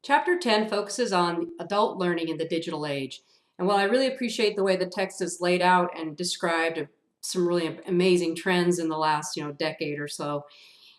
Chapter 10 focuses on adult learning in the digital age. And while I really appreciate the way the text is laid out and described some really amazing trends in the last, decade or so,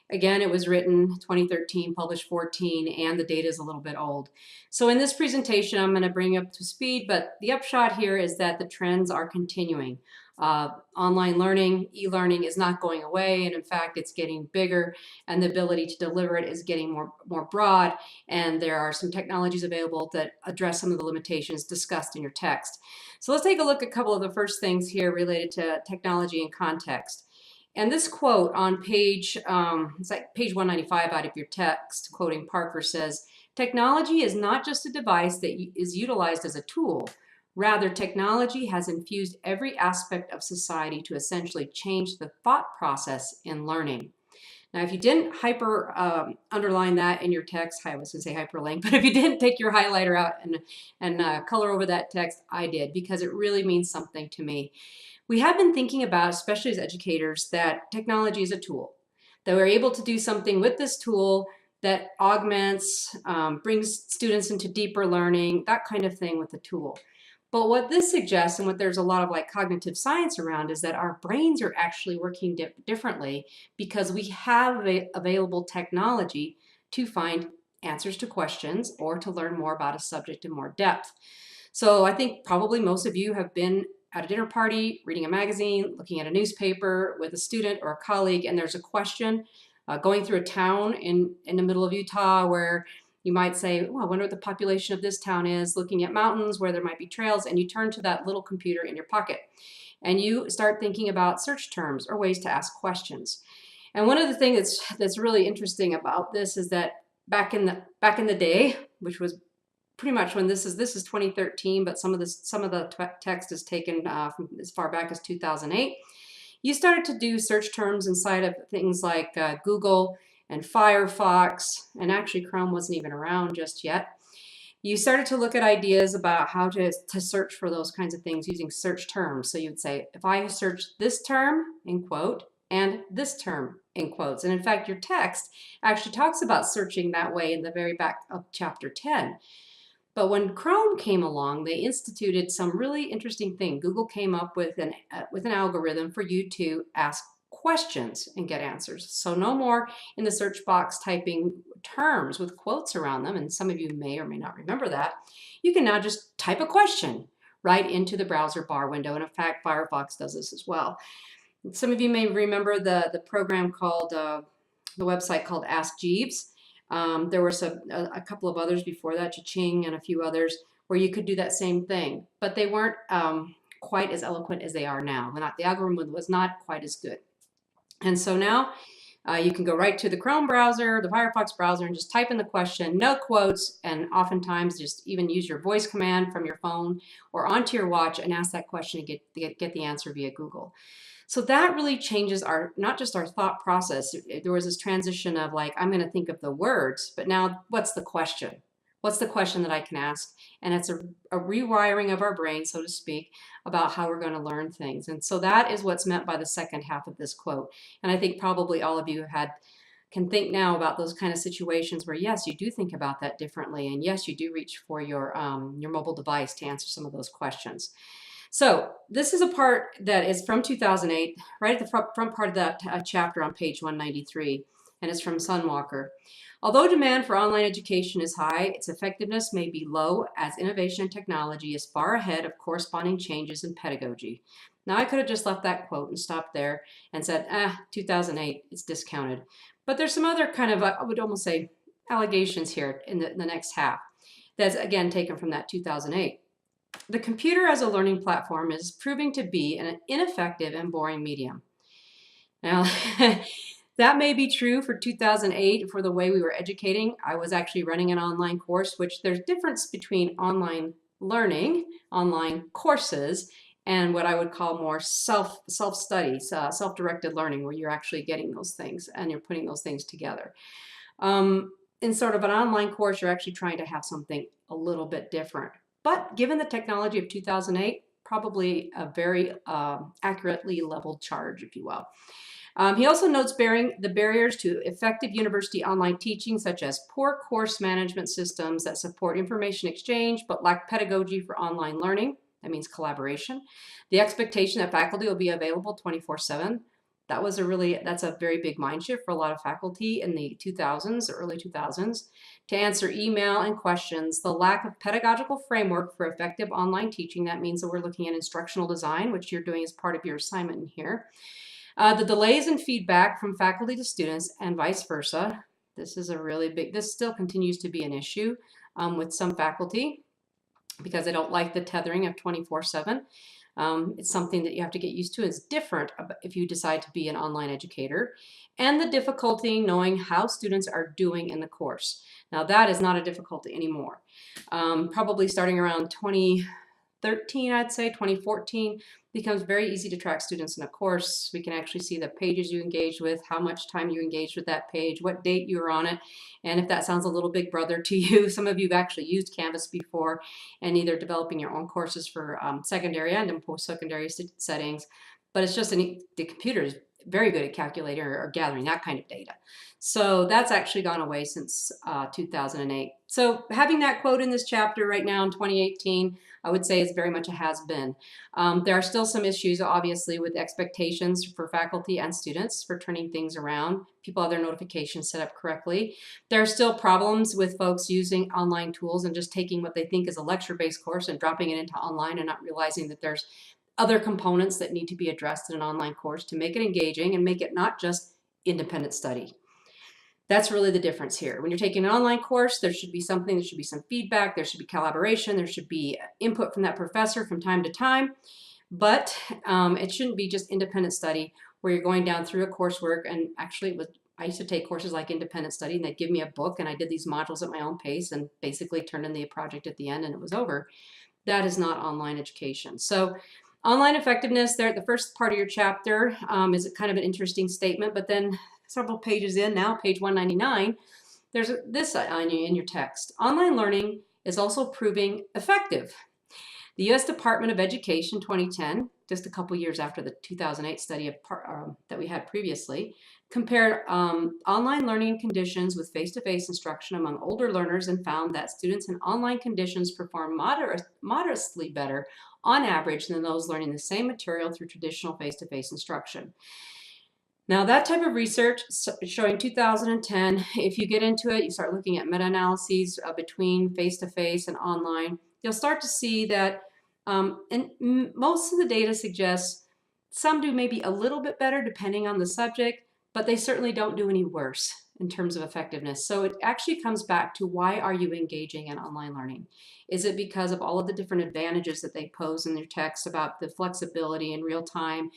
again, it was written 2013, published 14, and the data is a little bit old. So in this presentation, I'm going to bring you up to speed, but the upshot here is that the trends are continuing. Online learning, e-learning is not going away, and in fact, it's getting bigger, and the ability to deliver it is getting more broad, and there are some technologies available that address some of the limitations discussed in your text. So let's take a look at a couple of the first things here related to technology and context. And this quote on page, it's like page 195 out of your text, quoting Parker, says, "Technology is not just a device that is utilized as a tool. Rather, technology has infused every aspect of society to essentially change the thought process in learning." Now, if you didn't underline that in your text, I was going to say hyperlink, but if you didn't take your highlighter out and color over that text, I did, because it really means something to me. We have been thinking about, especially as educators, that technology is a tool, that we're able to do something with this tool that augments, brings students into deeper learning, that kind of thing with the tool. But what this suggests, and what there's a lot of cognitive science around, is that our brains are actually working differently because we have available technology to find answers to questions or to learn more about a subject in more depth. So I think probably most of you have been at a dinner party, reading a magazine, looking at a newspaper with a student or a colleague, and there's a question going through a town in the middle of Utah where you might say, "Oh, I wonder what the population of this town is," looking at mountains where there might be trails, and you turn to that little computer in your pocket and you start thinking about search terms or ways to ask questions. And one of the things that's really interesting about this is that back in the day, which was pretty much when this is 2013, but some of the text is taken from as far back as 2008. You started to do search terms inside of things like Google and Firefox, and actually Chrome wasn't even around just yet. You started to look at ideas about how to search for those kinds of things using search terms. So you'd say, if I search this term, in quote, and this term, in quotes. And in fact, your text actually talks about searching that way in the very back of chapter 10. But when Chrome came along, they instituted some really interesting thing. Google came up with an algorithm for you to ask questions and get answers. So no more in the search box typing terms with quotes around them, and some of you may or may not remember that. You can now just type a question right into the browser bar window, and in fact, Firefox does this as well. Some of you may remember the program called, the website called Ask Jeeves. There were a couple of others before that, Cha-Ching and a few others, where you could do that same thing, but they weren't quite as eloquent as they are now. The algorithm was not quite as good. And so now you can go right to the Chrome browser, the Firefox browser, and just type in the question, no quotes, and oftentimes just even use your voice command from your phone or onto your watch and ask that question and get the answer via Google. So that really changes not just our thought process. There was this transition of I'm going to think of the words, but now what's the question? What's the question that I can ask? And it's a rewiring of our brain, so to speak, about how we're going to learn things. And so that is what's meant by the second half of this quote. And I think probably all of you can think now about those kind of situations where, yes, you do think about that differently. And yes, you do reach for your mobile device to answer some of those questions. So this is a part that is from 2008, right at the front part of that chapter on page 193, and it's from Sunwalker. Although demand for online education is high, its effectiveness may be low as innovation and technology is far ahead of corresponding changes in pedagogy. Now, I could have just left that quote and stopped there and said, 2008, it's discounted. But there's some other kind of, I would almost say, allegations here in the next half that's, again, taken from that 2008. The computer as a learning platform is proving to be an ineffective and boring medium. Now, that may be true for 2008 for the way we were educating. I was actually running an online course, which there's difference between online learning, online courses, and what I would call more self-studies, self-directed learning, where you're actually getting those things and you're putting those things together. In sort of an online course, you're actually trying to have something a little bit different. But given the technology of 2008, probably a very accurately leveled charge, if you will. He also notes the barriers to effective university online teaching, such as poor course management systems that support information exchange but lack pedagogy for online learning. That means collaboration. The expectation that faculty will be available 24/7. That's a very big mind shift for a lot of faculty in the 2000s, early 2000s, to answer email and questions. The lack of pedagogical framework for effective online teaching. That means that we're looking at instructional design, which you're doing as part of your assignment in here. The delays in feedback from faculty to students and vice versa. This still continues to be an issue with some faculty because they don't like the tethering of 24/7. It's something that you have to get used to. It's different if you decide to be an online educator. And the difficulty knowing how students are doing in the course. Now that is not a difficulty anymore. Probably starting around 2013, I'd say 2014, becomes very easy to track students in a course. We can actually see the pages you engaged with, how much time you engaged with that page, what date you were on it, and if that sounds a little big brother to you. Some of you have actually used Canvas before and either developing your own courses for secondary and in post-secondary settings, but it's just the computer is very good at calculating or gathering that kind of data. So that's actually gone away since 2008. So having that quote in this chapter right now in 2018, I would say is very much a has-been. There are still some issues, obviously, with expectations for faculty and students for turning things around. People have their notifications set up correctly. There are still problems with folks using online tools and just taking what they think is a lecture-based course and dropping it into online and not realizing that there's other components that need to be addressed in an online course to make it engaging and make it not just independent study. That's really the difference here. When you're taking an online course, there should be some feedback, there should be collaboration, there should be input from that professor from time to time, but it shouldn't be just independent study where you're going down through a coursework. And actually I used to take courses like independent study and they'd give me a book and I did these modules at my own pace and basically turned in the project at the end and it was over. That is not online education. So online effectiveness there at the first part of your chapter is kind of an interesting statement, but then several pages in now, page 199, there's this in your text. Online learning is also proving effective. The U.S. Department of Education 2010, just a couple years after the 2008 study that we had previously, compared online learning conditions with face-to-face instruction among older learners and found that students in online conditions perform modestly better on average than those learning the same material through traditional face-to-face instruction. Now that type of research showing 2010, if you get into it, you start looking at meta-analyses between face-to-face and online, you'll start to see that and most of the data suggests some do maybe a little bit better depending on the subject, but they certainly don't do any worse in terms of effectiveness. So it actually comes back to why are you engaging in online learning? Is it because of all of the different advantages that they pose in their text about the flexibility in real time,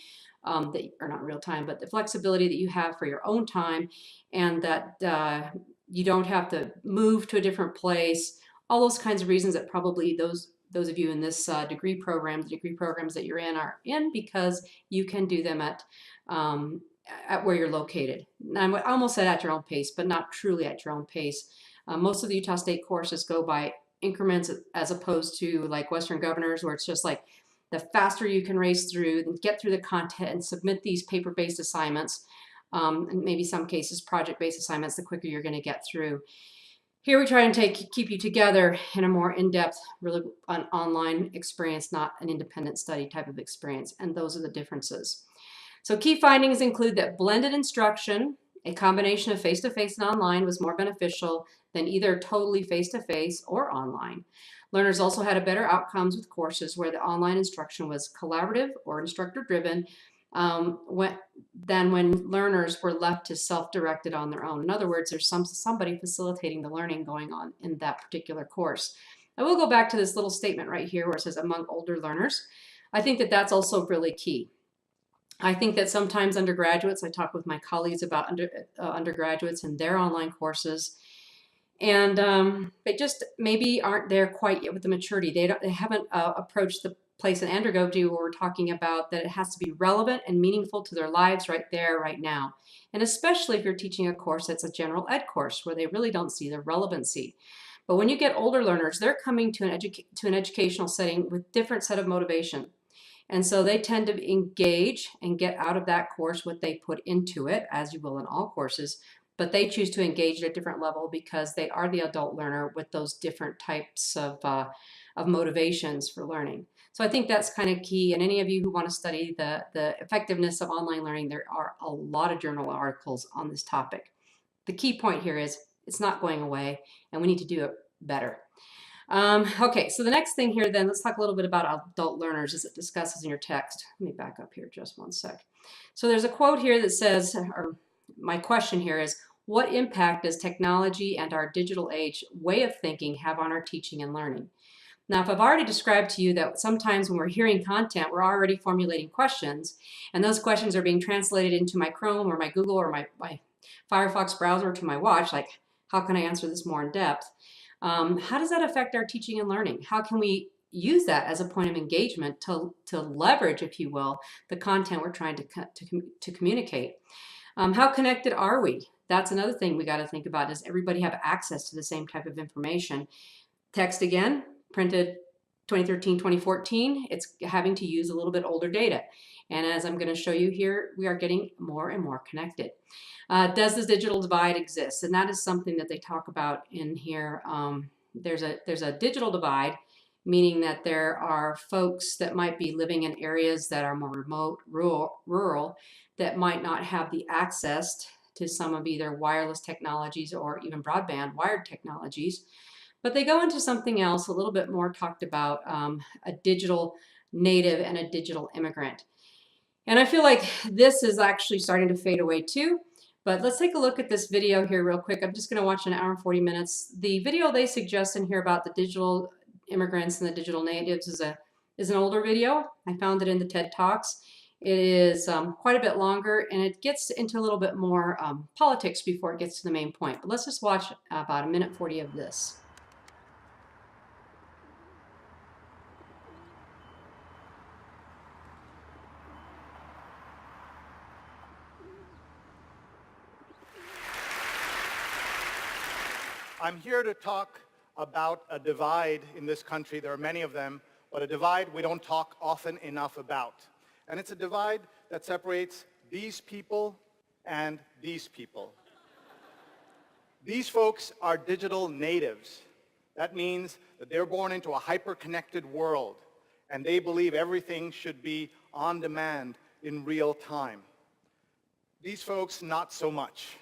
or not real time, but the flexibility that you have for your own time and that you don't have to move to a different place, all those kinds of reasons that probably those of you in this degree programs that you're in are in because you can do them at where you're located. I almost said at your own pace, but not truly at your own pace. Most of the Utah State courses go by increments as opposed to like Western Governors where it's just like the faster you can race through and get through the content and submit these paper-based assignments, and maybe some cases project-based assignments, the quicker you're going to get through. Here we try and keep you together in a more in-depth, really an online experience, not an independent study type of experience, and those are the differences. So key findings include that blended instruction, a combination of face-to-face and online, was more beneficial than either totally face-to-face or online. Learners also had a better outcomes with courses where the online instruction was collaborative or instructor-driven than when learners were left to self-directed on their own. In other words, there's somebody facilitating the learning going on in that particular course. I will go back to this little statement right here where it says among older learners. I think that that's also really key. I think that sometimes undergraduates, I talk with my colleagues about undergraduates and their online courses, and they just maybe aren't there quite yet with the maturity. They haven't approached the place in andragogy where we're talking about that it has to be relevant and meaningful to their lives right there, right now. And especially if you're teaching a course that's a general ed course where they really don't see the relevancy. But when you get older learners, they're coming to an educational setting with different set of motivation. And so they tend to engage and get out of that course what they put into it, as you will in all courses, but they choose to engage at a different level because they are the adult learner with those different types of motivations for learning. So I think that's kind of key. And any of you who want to study the effectiveness of online learning, there are a lot of journal articles on this topic. The key point here is it's not going away, and we need to do it better. Okay, so the next thing here then, let's talk a little bit about adult learners as it discusses in your text. Let me back up here just one sec. So there's a quote here that says, or my question here is, what impact does technology and our digital age way of thinking have on our teaching and learning? Now, if I've already described to you that sometimes when we're hearing content, we're already formulating questions, and those questions are being translated into my Chrome or my Google or my Firefox browser to my watch, like, how can I answer this more in depth? How does that affect our teaching and learning? How can we use that as a point of engagement to leverage, if you will, the content we're trying to communicate? How connected are we? That's another thing we got to think about. Does everybody have access to the same type of information? Text again, printed 2013, 2014, it's having to use a little bit older data. And as I'm going to show you here, we are getting more and more connected. Does this digital divide exist? And that is something that they talk about in here. There's a digital divide, meaning that there are folks that might be living in areas that are more remote, rural, that might not have the access to some of either wireless technologies or even broadband wired technologies. But they go into something else a little bit more talked about, a digital native and a digital immigrant. And I feel like this is actually starting to fade away too. But let's take a look at this video here real quick. I'm just going to watch an hour and 40 minutes. The video they suggest in here about the digital immigrants and the digital natives is an older video. I found it in the TED Talks. It is quite a bit longer, and it gets into a little bit more politics before it gets to the main point. But let's just watch about a minute 40 of this. I'm here to talk about a divide in this country. There are many of them, but a divide we don't talk often enough about. And it's a divide that separates these people and these people. These folks are digital natives. That means that they're born into a hyper-connected world, and they believe everything should be on demand in real time. These folks, not so much.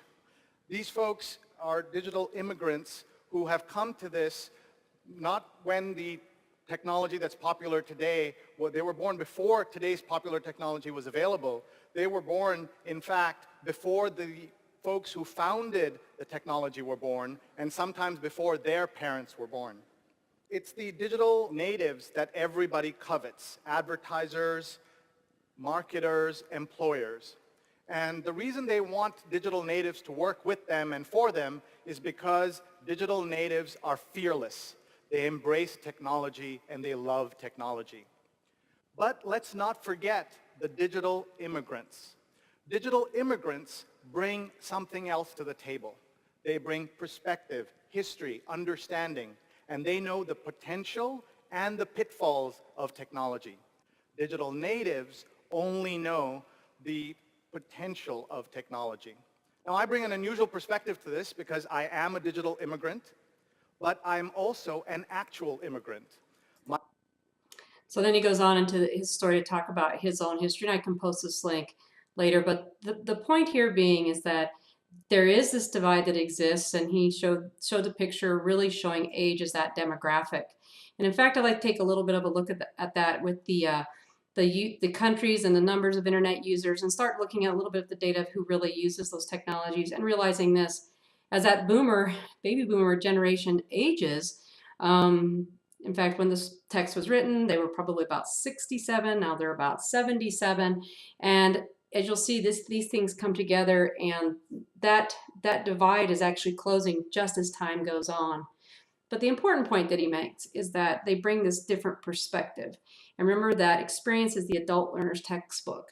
These folks are digital immigrants who have come to this not when the technology that's popular today, well, they were born before today's popular technology was available. They were born, in fact, before the folks who founded the technology were born, and sometimes before their parents were born. It's the digital natives that everybody covets: advertisers, marketers, employers. And the reason they want digital natives to work with them and for them is because digital natives are fearless. They embrace technology and they love technology. But let's not forget the digital immigrants. Digital immigrants bring something else to the table. They bring perspective, history, understanding, and they know the potential and the pitfalls of technology. Digital natives only know the potential of technology. Now, I bring an unusual perspective to this because I am a digital immigrant, but I'm also an actual immigrant. So then he goes on into his story to talk about his own history, and I can post this link later. But the point here being is that there is this divide that exists, and he showed a picture really showing age as that demographic. And in fact, I'd like to take a little bit of a look at that with the countries and the numbers of internet users, and start looking at a little bit of the data of who really uses those technologies, and realizing this, as that baby boomer generation ages. In fact, when this text was written, they were probably about 67. Now they're about 77. And as you'll see, these things come together, and that divide is actually closing just as time goes on. But the important point that he makes is that they bring this different perspective. And remember that experience is the adult learner's textbook.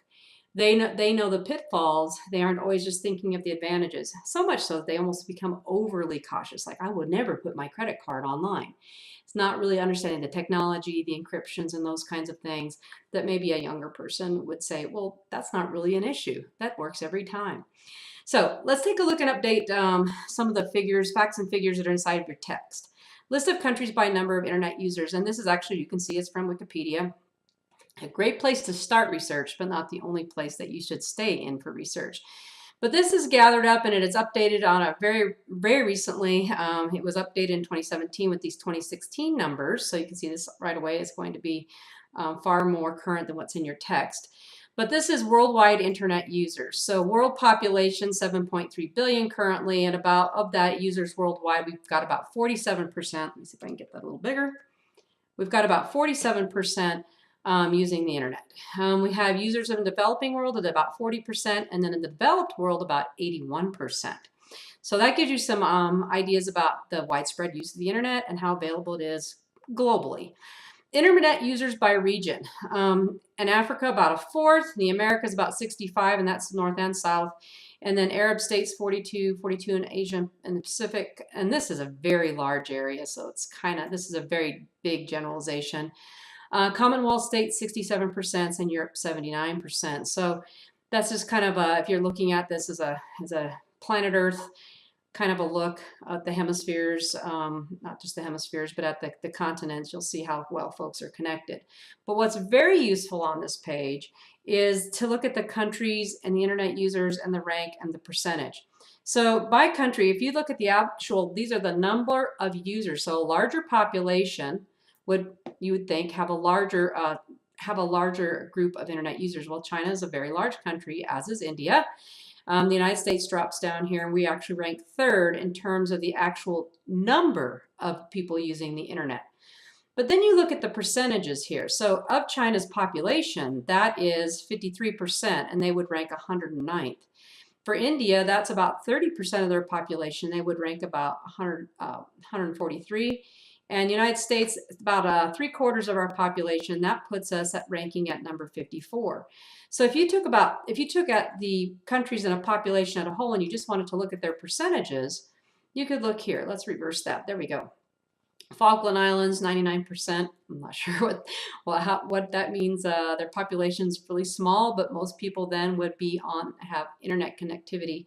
they know the pitfalls. They aren't always just thinking of the advantages. So much so that they almost become overly cautious. Like, I would never put my credit card online. It's not really understanding the technology, the encryptions, and those kinds of things that maybe a younger person would say, well, that's not really an issue. That works every time. So let's take a look and update some of the figures, facts and figures that are inside of your text. List of countries by number of internet users. And this is actually, you can see it's from Wikipedia. A great place to start research, but not the only place that you should stay in for research. But this is gathered up and it is updated on a very recently. It was updated in 2017 with these 2016 numbers. So you can see this right away is going to be far more current than what's in your text. But this is worldwide internet users. So world population, 7.3 billion currently, and about of that users worldwide, we've got about 47%. Let me see if I can get that a little bigger. We've got about 47% using the internet. We have users in the developing world at about 40%, and then in the developed world about 81%. So that gives you some ideas about the widespread use of the internet and how available it is globally. Internet users by region. In Africa, about a fourth. The Americas, about 65, and that's North and South. And then Arab states, 42 in Asia and the Pacific. And this is a very large area, so it's this is a very big generalization. Commonwealth states, 67%, and Europe, 79%. So that's just kind of if you're looking at this as a planet Earth kind of a look at the hemispheres, not just the hemispheres, but at the continents, you'll see how well folks are connected. But what's very useful on this page is to look at the countries and the internet users and the rank and the percentage. So by country, if you look at the actual, these are the number of users. So a larger population you would think have a larger group of internet users. Well, China is a very large country, as is India. The United States drops down here, and we actually rank third in terms of the actual number of people using the internet. But then you look at the percentages here. So of China's population, that is 53%, and they would rank 109th. For India, that's about 30% of their population. They would rank about 143. And United States, about 3/4 of our population. That puts us at ranking at number 54. So if you took at the countries and a population as a whole, and you just wanted to look at their percentages, you could look here. Let's reverse that. There we go. Falkland Islands, 99%. I'm not sure what that means. Their population's really small, but most people then would have internet connectivity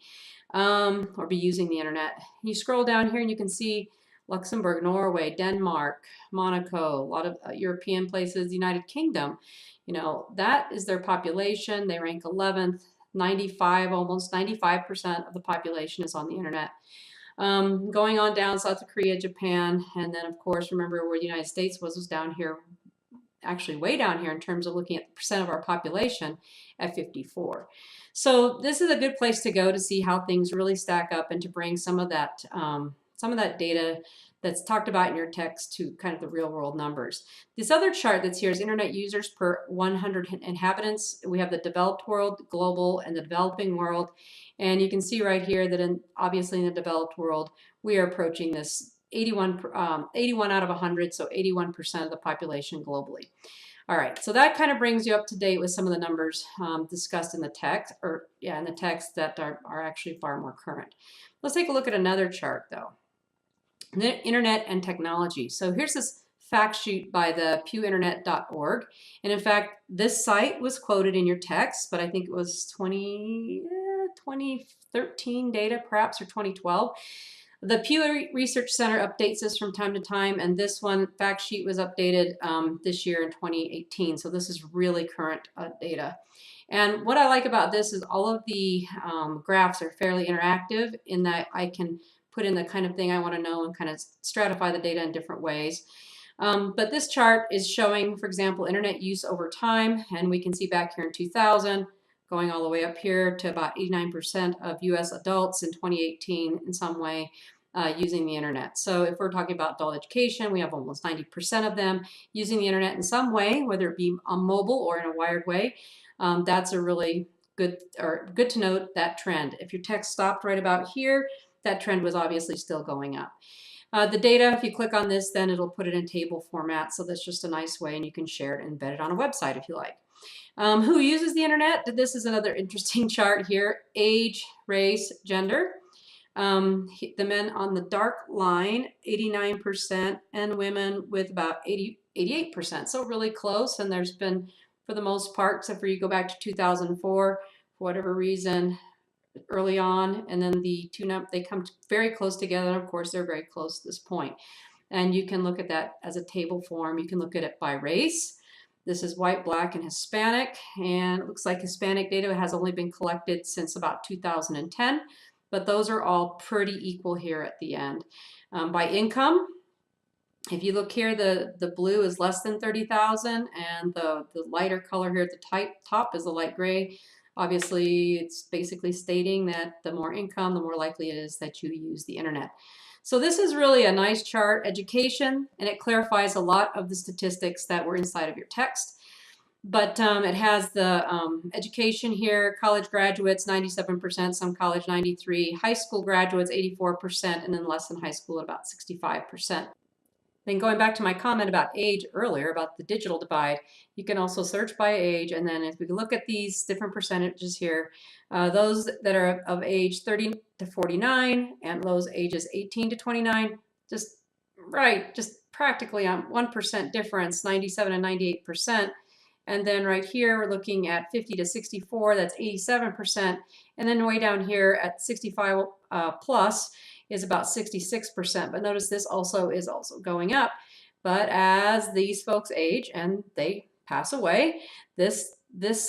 or be using the internet. You scroll down here and you can see Luxembourg, Norway, Denmark, Monaco, a lot of European places, United Kingdom. That is their population. They rank 11th. 95, almost 95% of the population is on the internet. Going on down, South Korea, Japan, and then of course, remember where the United States was down here, actually way down here in terms of looking at the percent of our population at 54. So this is a good place to go to see how things really stack up and to bring some of that data that's talked about in your text to kind of the real world numbers. This other chart that's here is internet users per 100 inhabitants. We have the developed world, global, and the developing world. And you can see right here that obviously in the developed world, we are approaching this 81 out of 100, so 81% of the population globally. All right, so that kind of brings you up to date with some of the numbers discussed in the text, in the text that are actually far more current. Let's take a look at another chart though. The internet and technology. So here's this fact sheet by the pewinternet.org. And in fact, this site was quoted in your text, but I think it was 2013 data perhaps, or 2012. The Pew Research Center updates this from time to time, and this fact sheet was updated this year in 2018. So this is really current data. And what I like about this is all of the graphs are fairly interactive in that I can put in the kind of thing I want to know and kind of stratify the data in different ways. But this chart is showing, for example, internet use over time, and we can see back here in 2000, going all the way up here to about 89% of US adults in 2018 in some way using the internet. So if we're talking about adult education, we have almost 90% of them using the internet in some way, whether it be on mobile or in a wired way. That's a really good to note that trend. If your text stopped right about here, that trend was obviously still going up. The data, if you click on this, then it'll put it in table format. So that's just a nice way, and you can share it and embed it on a website if you like. Who uses the internet? This is another interesting chart here. Age, race, gender. The men on the dark line, 89%, and women with about 88%. So really close. And there's been, for the most part, except for you go back to 2004, for whatever reason, early on, and then the two they come very close together. And of course, they're very close at this point. And you can look at that as a table form. You can look at it by race. This is white, black, and Hispanic. And it looks like Hispanic data has only been collected since about 2010. But those are all pretty equal here at the end. By income, if you look here, the blue is less than 30,000, and the lighter color here at the top is the light gray. Obviously, it's basically stating that the more income, the more likely it is that you use the internet. So this is really a nice chart, education, and it clarifies a lot of the statistics that were inside of your text. But it has the education here, college graduates, 97%, some college, 93%, high school graduates, 84%, and then less than high school at about 65%. Then going back to my comment about age earlier, about the digital divide, you can also search by age, and then if we look at these different percentages here, those that are of age 30 to 49 and those ages 18 to 29, just practically on 1% difference, 97 and 98%. And then right here, we're looking at 50 to 64, that's 87%. And then way down here at 65 plus is about 66%. But notice this also is also going up. But as these folks age and they pass away, this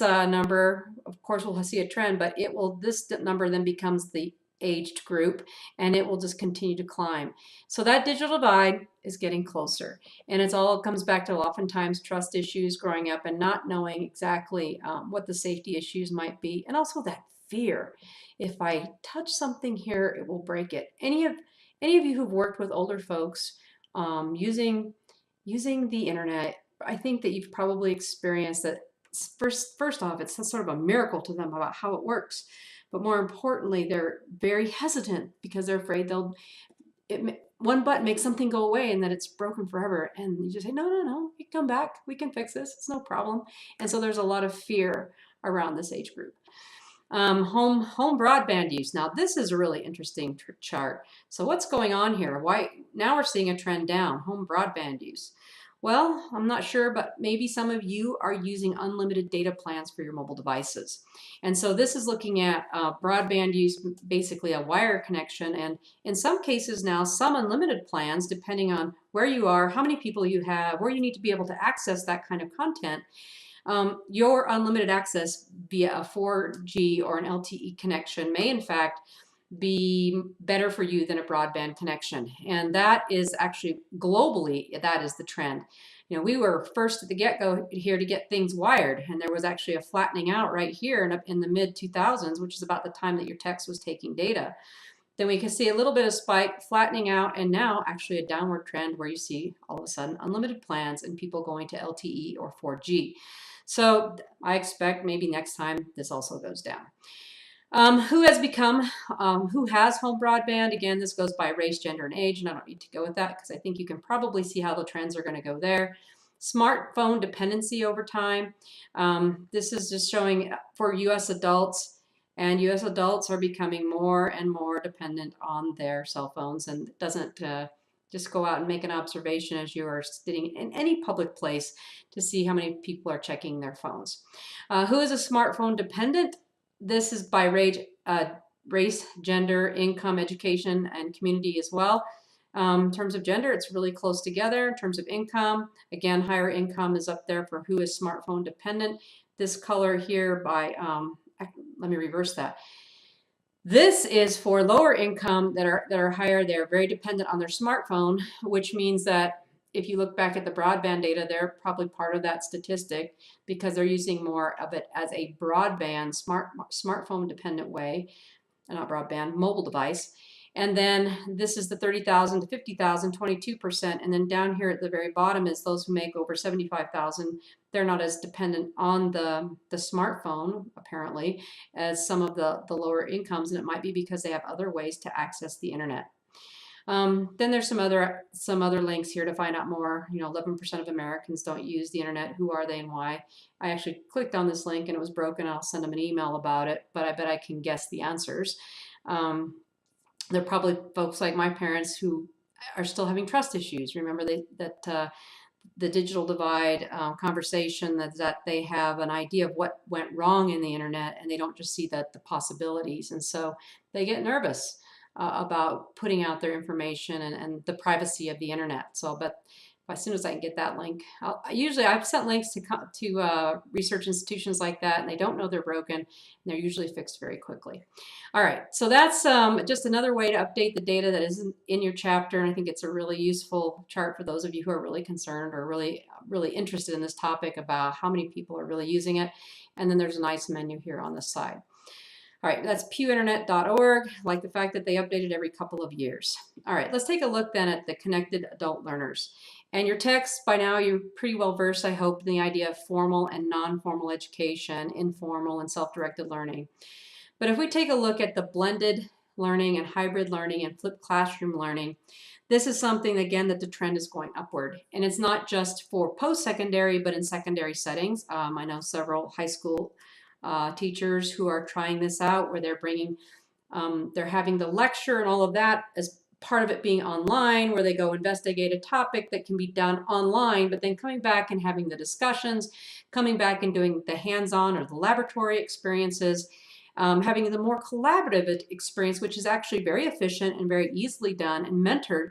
number, of course, we'll see a trend, but this number then becomes the aged group, and it will just continue to climb. So that digital divide is getting closer, and it all comes back to oftentimes trust issues growing up and not knowing exactly what the safety issues might be, and also that fear. If I touch something here, it will break it. Any of you who've worked with older folks using the internet, I think that you've probably experienced that. First off, it's sort of a miracle to them about how it works. But more importantly, they're very hesitant because they're afraid one button makes something go away and that it's broken forever. And you just say, no, we can come back. We can fix this. It's no problem. And so there's a lot of fear around this age group. Home broadband use. Now this is a really interesting chart. So what's going on here? Why now we're seeing a trend down, home broadband use. Well, I'm not sure, but maybe some of you are using unlimited data plans for your mobile devices. And so this is looking at broadband use, basically a wire connection, and in some cases now, some unlimited plans, depending on where you are, how many people you have, where you need to be able to access that kind of content. Your unlimited access via a 4G or an LTE connection may in fact be better for you than a broadband connection. And that is actually globally, that is the trend. You know, we were first at the get-go here to get things wired, and there was actually a flattening out right here in the mid 2000s, which is about the time that your text was taking data. Then we can see a little bit of spike, flattening out, and now actually a downward trend where you see all of a sudden unlimited plans and people going to LTE or 4G. So I expect maybe next time this also goes down. Who has home broadband? Again, this goes by race, gender, and age, and I don't need to go with that because I think you can probably see how the trends are going to go there. Smartphone dependency over time. This is just showing for U.S. adults, and U.S. adults are becoming more and more dependent on their cell phones, and it doesn't just go out and make an observation as you are sitting in any public place to see how many people are checking their phones. Who is a smartphone dependent? This is by race, gender, income, education, and community as well. In terms of gender, it's really close together. In terms of income, again, higher income is up there for who is smartphone dependent. This color here let me reverse that. This is for lower income that are higher. They're very dependent on their smartphone, which means that if you look back at the broadband data, they're probably part of that statistic because they're using more of it as a broadband, smartphone dependent way, not broadband, mobile device. And then this is the 30,000 to 50,000, 22%. And then down here at the very bottom is those who make over 75,000. They're not as dependent on the smartphone, apparently, as some of the lower incomes. And it might be because they have other ways to access the internet. Then there's some other links here to find out more. 11% of Americans don't use the internet. Who are they and why? I actually clicked on this link and it was broken. I'll send them an email about it, but I bet I can guess the answers. They're probably folks like my parents who are still having trust issues. Remember that the digital divide conversation, that they have an idea of what went wrong in the internet and they don't just see the possibilities. And so they get nervous about putting out their information and the privacy of the internet. So, but as soon as I can get that link, I've sent links to research institutions like that, and they don't know they're broken, and they're usually fixed very quickly. All right, so that's just another way to update the data that isn't in your chapter, and I think it's a really useful chart for those of you who are really concerned or really interested in this topic about how many people are really using it. And then there's a nice menu here on the side. All right, that's pewinternet.org. Like the fact that they update it every couple of years. All right, let's take a look then at the connected adult learners. And your text, by now you're pretty well versed, I hope, in the idea of formal and non-formal education, informal and self-directed learning. But if we take a look at the blended learning and hybrid learning and flipped classroom learning, this is something, again, that the trend is going upward. And it's not just for post-secondary, but in secondary settings. I know several high school teachers who are trying this out, where they're having the lecture and all of that as part of it being online, where they go investigate a topic that can be done online, but then coming back and having the discussions, coming back and doing the hands-on or the laboratory experiences, having the more collaborative experience, which is actually very efficient and very easily done and mentored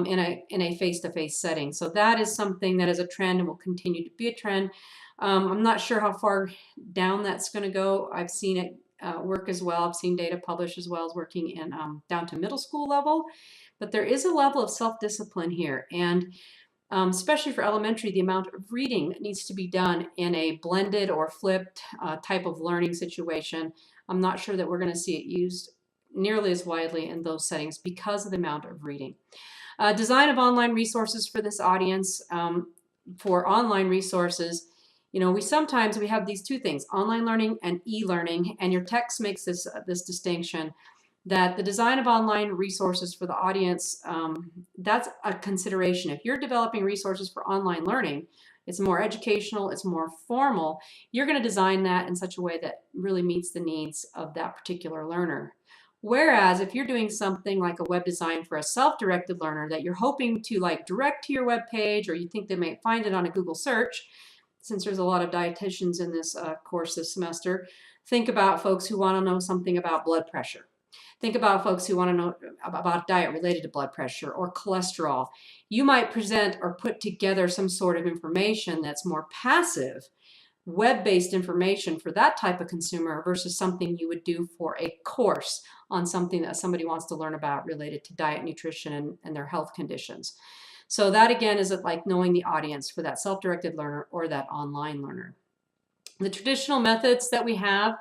in a face-to-face setting. So that is something that is a trend and will continue to be a trend. I'm not sure how far down that's going to go. I've seen it work as well. I've seen data published as well as working in down to middle school level. But there is a level of self-discipline here. And especially for elementary, the amount of reading that needs to be done in a blended or flipped type of learning situation, I'm not sure that we're going to see it used nearly as widely in those settings because of the amount of reading. Design of online resources for this audience. For online resources, we have these two things, online learning and e-learning, and your text makes this distinction that the design of online resources for the audience, that's a consideration. If you're developing resources for online learning, it's more educational, it's more formal, you're going to design that in such a way that really meets the needs of that particular learner. Whereas if you're doing something like a web design for a self-directed learner that you're hoping to direct to your web page, or you think they may find it on a Google search, since there's a lot of dietitians in this course this semester, think about folks who want to know something about blood pressure. Think about folks who want to know about diet related to blood pressure or cholesterol. You might present or put together some sort of information that's more passive, web-based information for that type of consumer versus something you would do for a course on something that somebody wants to learn about related to diet, nutrition, and their health conditions. So that, again, is like knowing the audience for that self-directed learner or that online learner. The traditional methods that we have,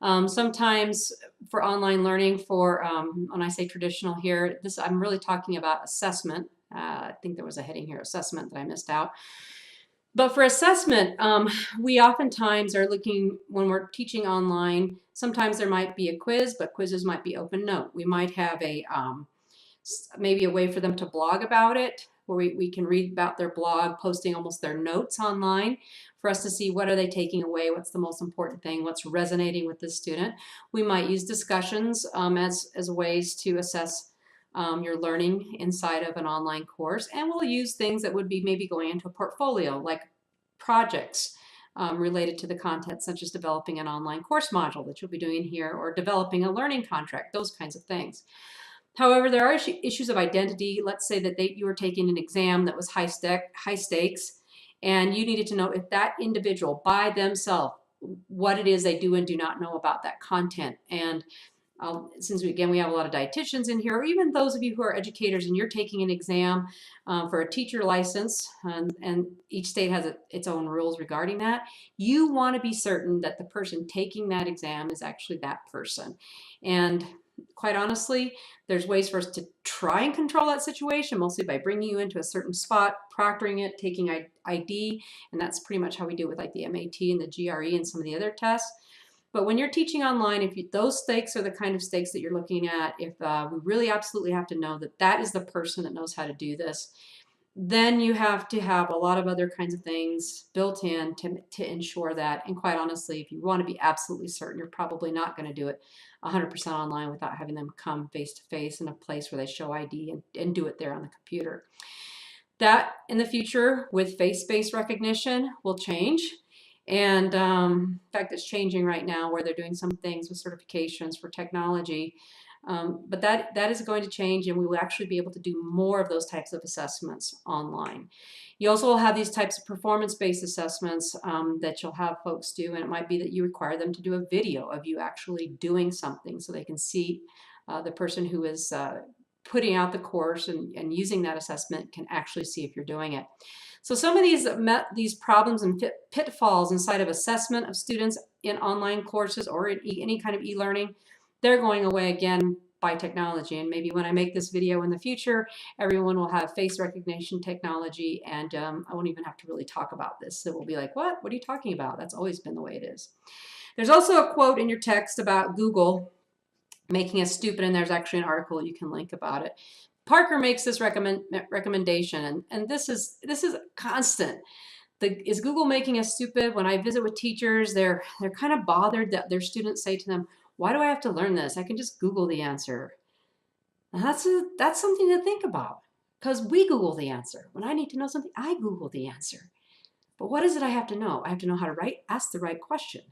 sometimes for online learning, when I say traditional here, I'm really talking about assessment. I think there was a heading here, assessment, that I missed out. But for assessment, we oftentimes are looking, when we're teaching online, sometimes there might be a quiz, but quizzes might be open note. We might have maybe a way for them to blog about it, where we can read about their blog, posting almost their notes online for us to see what are they taking away, what's the most important thing, what's resonating with the student. We might use discussions as ways to assess your learning inside of an online course, and we'll use things that would be maybe going into a portfolio, like projects related to the content, such as developing an online course module that you'll be doing here, or developing a learning contract, those kinds of things. However, there are issues of identity. Let's say that you were taking an exam that was high stakes, and you needed to know if that individual by themselves, what it is they do and do not know about that content. And since we have a lot of dietitians in here, or even those of you who are educators and you're taking an exam for a teacher license, and each state has its own rules regarding that, you want to be certain that the person taking that exam is actually that person. And quite honestly, there's ways for us to try and control that situation, mostly by bringing you into a certain spot, proctoring it, taking ID, and that's pretty much how we do it with like the MAT and the GRE and some of the other tests. But when you're teaching online, if those stakes are the kind of stakes that you're looking at, if we really absolutely have to know that that is the person that knows how to do this, then you have to have a lot of other kinds of things built in to ensure that. And quite honestly, if you want to be absolutely certain, you're probably not going to do it 100% online without having them come face to face in a place where they show ID and do it there on the computer. That in the future with face-based recognition will change. And in fact, it's changing right now where they're doing some things with certifications for technology. But that is going to change, and we will actually be able to do more of those types of assessments online. You also will have these types of performance-based assessments that you'll have folks do, and it might be that you require them to do a video of you actually doing something so they can see the person who is putting out the course and using that assessment can actually see if you're doing it. So some of these problems and pitfalls inside of assessment of students in online courses or in any kind of e-learning, they're going away again by technology. And maybe when I make this video in the future, everyone will have face recognition technology, and I won't even have to really talk about this. So we'll be like, what are you talking about? That's always been the way it is. There's also a quote in your text about Google making us stupid, and there's actually an article you can link about it. Parker makes this recommendation, and this is constant. Is Google making us stupid? When I visit with teachers, they're kind of bothered that their students say to them, "Why do I have to learn this? I can just Google the answer." And that's something to think about, because we Google the answer. When I need to know something, I Google the answer. But what is it I have to know? I have to know how to ask the right question.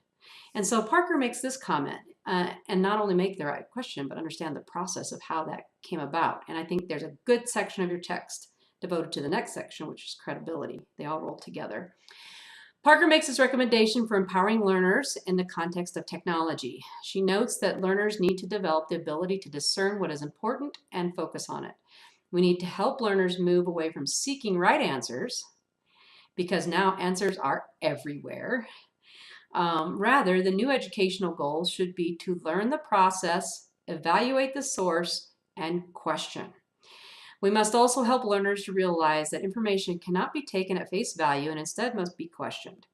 And so Parker makes this comment, and not only make the right question, but understand the process of how that came about. And I think there's a good section of your text devoted to the next section, which is credibility. They all roll together. Parker makes this recommendation for empowering learners in the context of technology. She notes that learners need to develop the ability to discern what is important and focus on it. We need to help learners move away from seeking right answers, because now answers are everywhere. Rather, the new educational goals should be to learn the process, evaluate the source, and question. We must also help learners to realize that information cannot be taken at face value and instead must be questioned.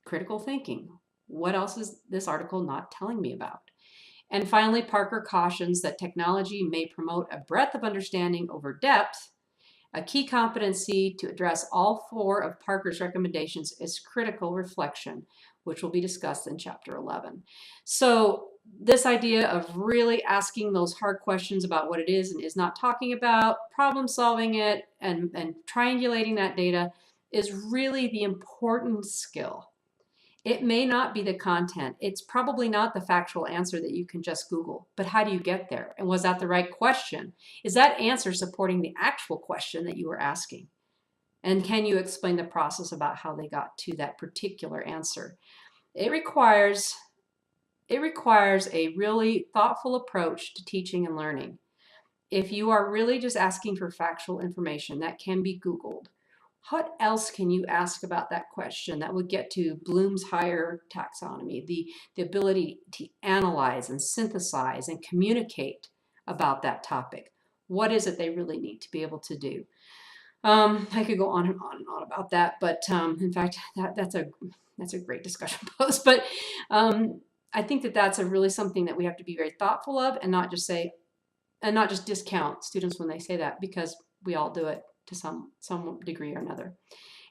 Critical thinking. What else is this article not telling me about? And finally, Parker cautions that technology may promote a breadth of understanding over depth. A key competency to address all 4 of Parker's recommendations is critical reflection, which will be discussed in Chapter 11. So this idea of really asking those hard questions about what it is and is not talking about, problem solving it, and triangulating that data is really the important skill. It may not be the content. It's probably not the factual answer that you can just Google, but how do you get there? And was that the right question? Is that answer supporting the actual question that you were asking? And can you explain the process about how they got to that particular answer? It requires a really thoughtful approach to teaching and learning. If you are really just asking for factual information, that can be Googled. What else can you ask about that question that would get to Bloom's higher taxonomy, the ability to analyze and synthesize and communicate about that topic? What is it they really need to be able to do? I could go on and on and on about that, but in fact, that's a great discussion post. But I think that's a really something that we have to be very thoughtful of, and not just say, and not just discount students when they say that, because we all do it to some degree or another.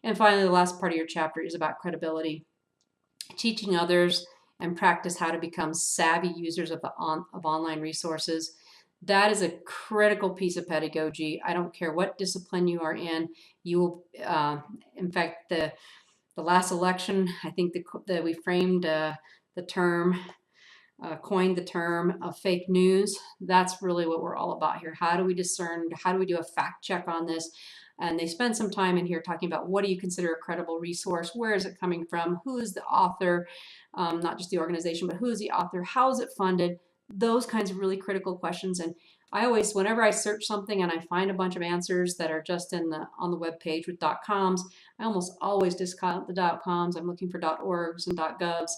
And finally, the last part of your chapter is about credibility, teaching others and practice how to become savvy users of online resources. That is a critical piece of pedagogy. I don't care what discipline you are in. You will, in fact, the last election, I think that we framed the term, coined the term of fake news. That's really what we're all about here. How do we discern? How do we do a fact check on this? And they spend some time in here talking about what do you consider a credible resource? Where is it coming from? Who is the author? Not just the organization, but who is the author? How is it funded? Those kinds of really critical questions. And I always, whenever I search something and I find a bunch of answers that are just on the web page with .coms, I almost always discount the .coms. I'm looking for .orgs and .govs.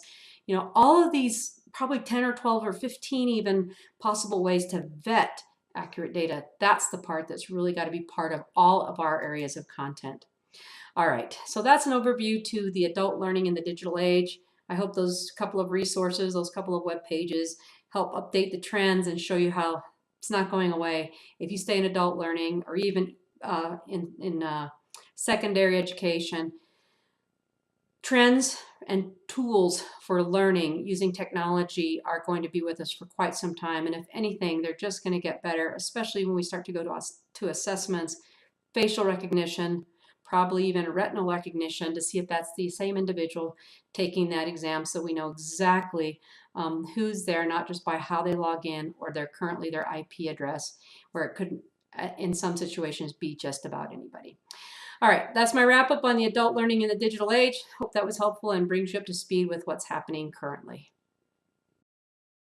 You know, all of these, probably 10 or 12 or 15 even possible ways to vet accurate data. That's the part that's really got to be part of all of our areas of content. All right, so that's an overview to the adult learning in the digital age. I hope those couple of resources, those couple of web pages help update the trends and show you how it's not going away. If you stay in adult learning or even in secondary education, trends and tools for learning using technology are going to be with us for quite some time. And if anything, they're just going to get better, especially when we start to go to assessments, facial recognition, probably even retinal recognition to see if that's the same individual taking that exam, so we know exactly who's there, not just by how they log in or their IP address, where it could, in some situations, be just about anybody. All right, that's my wrap up on the adult learning in the digital age. Hope that was helpful and brings you up to speed with what's happening currently.